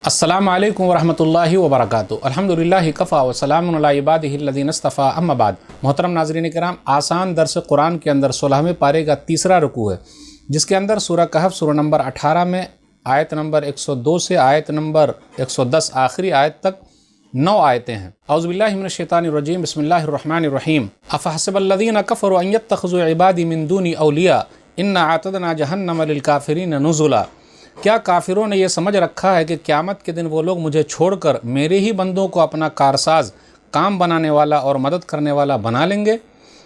السلام علیکم ورحمۃ اللہ وبرکاتہ۔ الحمدللہ کفا وسلام علی عبادہ الذین اصطفیٰ، اما بعد۔ محترم ناظرین کرام، آسان درس قرآن کے اندر 16ویں پارے کا تیسرا رکوع ہے، جس کے اندر سورہ کہف سورہ نمبر 18 میں آیت نمبر 102 سے آیت نمبر 110 آخری آیت تک 9 آیتیں ہیں۔ اعوذ باللہ من الشیطان الرجیم، بسم اللہ الرحمن الرحیم۔ افحسب الذین کفروا ان یتخذوا عبادی من دونی اولیاء انا اعتدنا جہنم للکافرین نزلا۔ کیا کافروں نے یہ سمجھ رکھا ہے کہ قیامت کے دن وہ لوگ مجھے چھوڑ کر میرے ہی بندوں کو اپنا کارساز، کام بنانے والا اور مدد کرنے والا بنا لیں گے؟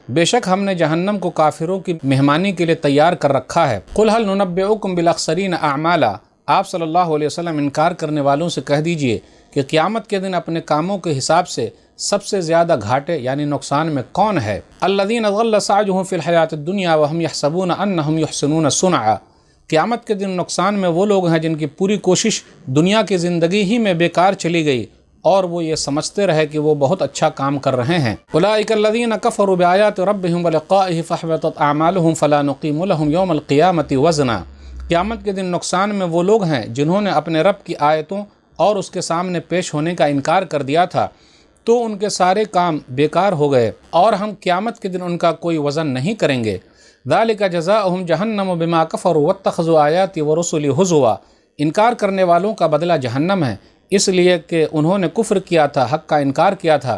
بے شک ہم نے جہنم کو کافروں کی مہمانی کے لیے تیار کر رکھا ہے۔ قل هل ننبئکم بالاخسرین اعمالا، آپ صلی اللہ علیہ وسلم انکار کرنے والوں سے کہہ دیجئے کہ قیامت کے دن اپنے کاموں کے حساب سے سب سے زیادہ گھاٹے یعنی نقصان میں کون ہے؟ الذین ضل سعیهم فی الحیاۃ الدنیا وهم یحسبون انہم یحسنون صنعا۔ قیامت کے دن نقصان میں وہ لوگ ہیں جن کی پوری کوشش دنیا کی زندگی ہی میں بیکار چلی گئی اور وہ یہ سمجھتے رہے کہ وہ بہت اچھا کام کر رہے ہیں۔ اولئک الذین کفروا بآیات ربہم ولقائہ فاحبطت اعمالہم فلا نقیم لہم یوم القیامۃ وزنا۔ قیامت کے دن نقصان میں وہ لوگ ہیں جنہوں نے اپنے رب کی آیتوں اور اس کے سامنے پیش ہونے کا انکار کر دیا تھا، تو ان کے سارے کام بیکار ہو گئے اور ہم قیامت کے دن ان کا کوئی وزن نہیں کریں گے۔ ذالک جزاؤہم جہنم بما کفروا واتخذوا آیاتی ورسلی ہزوا۔ انکار کرنے والوں کا بدلہ جہنم ہے، اس لیے کہ انہوں نے کفر کیا تھا، حق کا انکار کیا تھا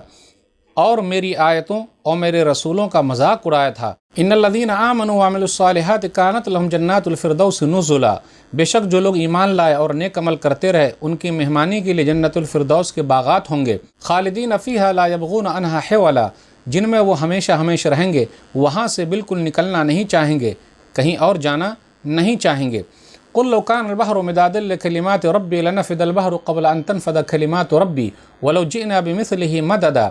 اور میری آیتوں اور میرے رسولوں کا مذاق اڑایا تھا۔ ان الذین آمنوا وعملوا الصالحات کانت لہم جنات الفردوس نزلا۔ بے شک جو لوگ ایمان لائے اور نیک عمل کرتے رہے، ان کی مہمانی کے لیے جنت الفردوس کے باغات ہوں گے، خالدین فیہا لا یبغون عنہا حولا، جن میں وہ ہمیشہ ہمیشہ رہیں گے، وہاں سے بالکل نکلنا نہیں چاہیں گے، کہیں اور جانا نہیں چاہیں گے۔ قل لو کان البحر مدادا لکلمات ربی لنفد البحر قبل ان تنفد کلمات ربی ولو جئنا بمثلہ مددا۔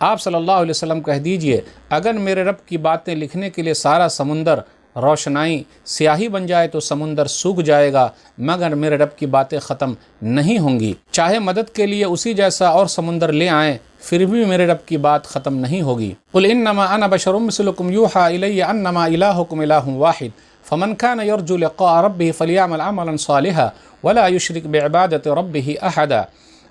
آپ صلی اللہ علیہ وسلم کہہ دیجئے، اگر میرے رب کی باتیں لکھنے کے لیے سارا سمندر روشنائی سیاہی بن جائے تو سمندر سوکھ جائے گا، مگر میرے رب کی باتیں ختم نہیں ہوں گی۔ چاہے مدد کے لیے اسی جیسا اور سمندر لے آئیں، پھر بھی میرے رب کی بات ختم نہیں ہوگی۔ قل انما انا بشر مثلکم یوحی الی انما الہکم الہ واحد فمن کان یرجو لقاء ربہ فلیعمل عملا صالحا ولا یشرک بعبادۃ ربہ احدا۔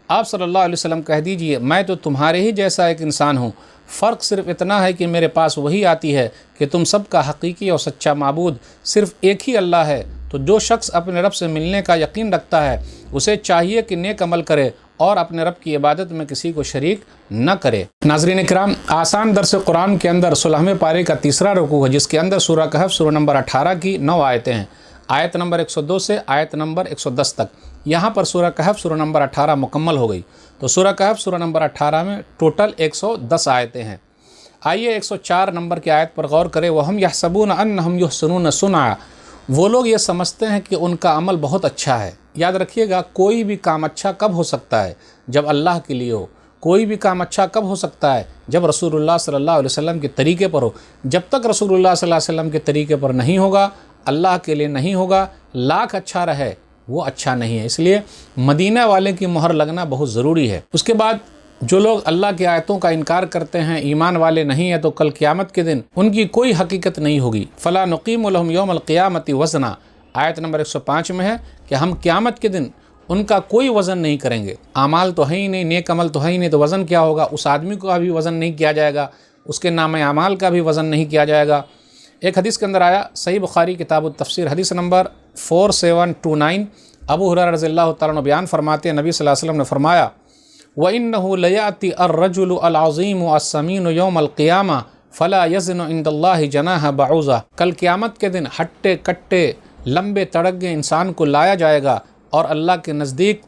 آپ صلی اللہ علیہ وسلم کہہ دیجئے، میں تو تمہارے ہی جیسا ایک انسان ہوں، فرق صرف اتنا ہے کہ میرے پاس وہی آتی ہے کہ تم سب کا حقیقی اور سچا معبود صرف ایک ہی اللہ ہے۔ تو جو شخص اپنے رب سے ملنے کا یقین رکھتا ہے، اسے چاہیے کہ نیک عمل کرے اور اپنے رب کی عبادت میں کسی کو شریک نہ کرے۔ ناظرین کرام، آسان درس قرآن کے اندر 16ویں پارے کا تیسرا رکوع ہے، جس کے اندر سورہ کہف سورہ نمبر 18 کی 9 آیتیں ہیں، آیت نمبر 102 سے آیت نمبر 110 تک۔ یہاں پر سورہ کہف سورہ نمبر 18 مکمل ہو گئی، تو سورہ کہف سورہ نمبر 18 میں ٹوٹل 110 آیتیں ہیں۔ آئیے 104 نمبر کی آیت پر غور کریں۔ وَهُمْ يَحْسَبُونَ أَنَّهُمْ يُحْسِنُونَ صُنْعًا۔ وہ لوگ یہ سمجھتے ہیں کہ ان کا عمل بہت اچھا ہے۔ یاد رکھیے گا، کوئی بھی کام اچھا کب ہو سکتا ہے؟ جب اللہ کے لیے ہو۔ کوئی بھی کام اچھا کب ہو سکتا ہے؟ جب رسول اللہ صلی اللہ علیہ وسلم کے طریقے پر ہو۔ جب تک رسول اللہ صلی اللہ علیہ وسلم کے طریقے پر نہیں ہوگا، اللہ کے لیے نہیں ہوگا، لاکھ اچھا رہے وہ اچھا نہیں ہے۔ اس لیے مدینہ والے کی مہر لگنا بہت ضروری ہے۔ اس کے بعد جو لوگ اللہ کی آیتوں کا انکار کرتے ہیں، ایمان والے نہیں ہیں، تو کل قیامت کے دن ان کی کوئی حقیقت نہیں ہوگی۔ فلا نقیم لہم یوم القیامۃ وزنا، آیت نمبر 105 میں ہے کہ ہم قیامت کے دن ان کا کوئی وزن نہیں کریں گے۔ اعمال تو ہے ہی نہیں، نیک عمل تو ہے ہی نہیں، تو وزن کیا ہوگا؟ اس آدمی کا بھی وزن نہیں کیا جائے گا، اس کے نام اعمال کا بھی وزن نہیں کیا جائے گا۔ ایک حدیث کے اندر آیا، صحیح بخاری کتاب التفسیر حدیث نمبر 4729، ابو ہریرہ رضی اللہ تعالیٰ عنہ بیان فرماتے ہیں، نبی صلی اللہ علیہ وسلم نے فرمایا، وَإِنَّهُ لَيَأْتِي الرَّجُلُ الْعَظِيمُ السَّمِينُ يَوْمَ الْقِيَامَةِ فَلَا يَزِنُ عِنْدَ اللَّهِ جَنَاحَ بَعُوضَةٍ۔ کل قیامت کے دن ہٹے کٹے لمبے تڑگے انسان کو لایا جائے گا اور اللہ کے نزدیک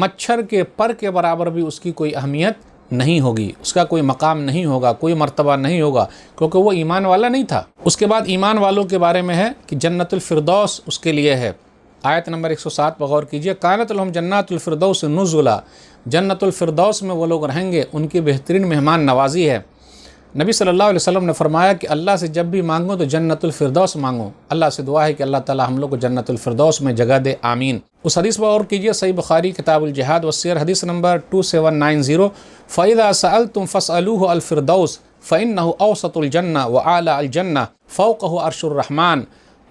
مچھر کے پر کے برابر بھی اس کی کوئی اہمیت نہیں ہوگی، اس کا کوئی مقام نہیں ہوگا، کوئی مرتبہ نہیں ہوگا، کیونکہ وہ ایمان والا نہیں تھا۔ اس کے بعد ایمان والوں کے بارے میں ہے کہ جنت الفردوس اس کے لیے ہے۔ آیت نمبر 107 پر غور کیجئے، کانت لہم جنات الفردوس نزلا۔ جنت الفردوس میں وہ لوگ رہیں گے، ان کی بہترین مہمان نوازی ہے۔ نبی صلی اللہ علیہ وسلم نے فرمایا کہ اللہ سے جب بھی مانگو تو جنت الفردوس مانگو۔ اللہ سے دعا ہے کہ اللہ تعالی ہم لوگ کو جنت الفردوس میں جگہ دے، آمین۔ اس حدیث پر غور کیجئے، صحیح بخاری کتاب الجہاد والسیر حدیث نمبر 2790، فَإِذَا سَأَلْتُمْ فَاسْأَلُوهُ الْفِرْدَوْسَ فَإِنَّهُ أَوْسَطُ الْجَنَّةِ وَأَعْلَى الْجَنَّةِ فَوْقَهُ عَرْشُ الرَّحْمَنِ۔